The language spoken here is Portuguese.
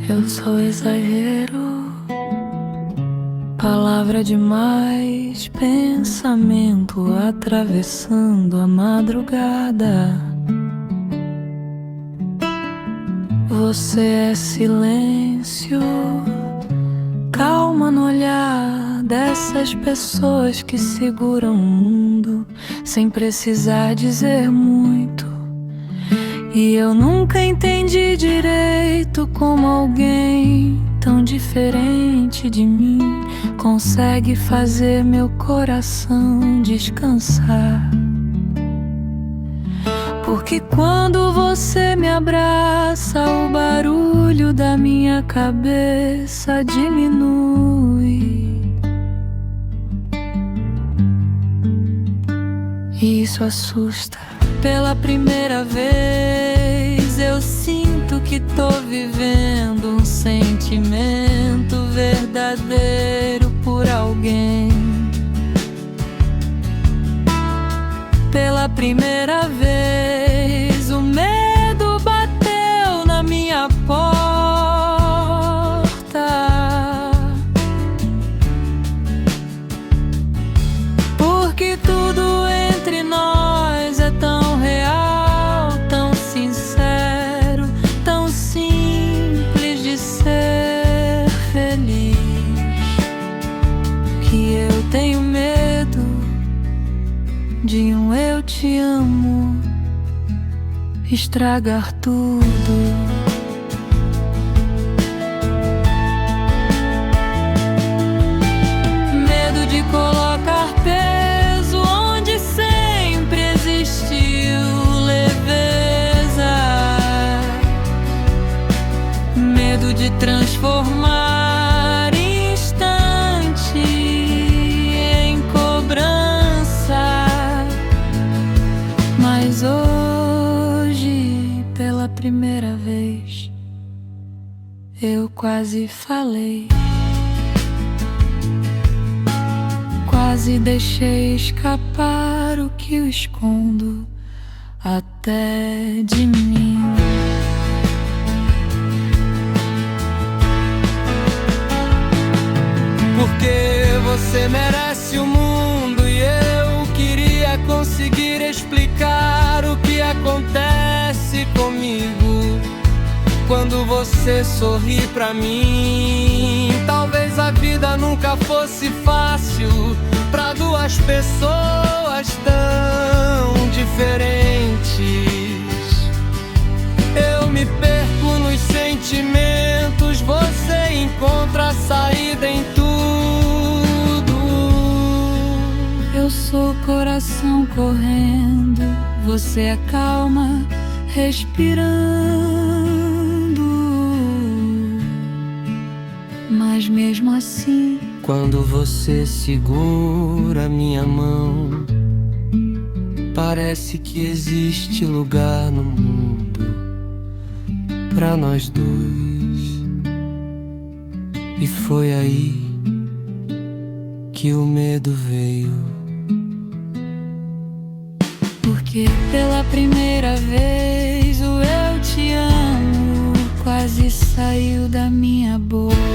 Eu sou exagero, palavra demais, pensamento atravessando a madrugada. Você é silêncio, calma no olhar dessas pessoas que seguram o mundo sem precisar dizer muito. E eu nunca entendi direito como alguém tão diferente de mim consegue fazer meu coração descansar. Porque quando você me abraça, o barulho da minha cabeça diminui. E isso assusta. Pela primeira vez eu sinto que tô vivendo um sentimento verdadeiro por alguém. Pela primeira vez o medo bateu na minha porta. Porque tudo entre nós é tão real, tão sincero, tão simples de ser feliz, que eu tenho medo de um eu te amo estragar tudo. Medo de colocar peso onde sempre existiu leveza. Medo de transformar instante em cobrança. Mas hoje, pela primeira vez, eu quase falei. Quase deixei escapar o que eu escondo até de mim. Porque você merece o mundo e eu queria conseguir explicar o que acontece comigo quando você sorri pra mim. Talvez a vida nunca fosse fácil pra duas pessoas tão diferentes. Eu me perco nos sentimentos, você encontra a saída em tudo. Eu sou o coração correndo, você é calma, respirando. Mas mesmo assim, quando você segura minha mão, parece que existe lugar no mundo pra nós dois. E foi aí que o medo veio. Porque pela primeira vez o eu te amo quase saiu da minha boca.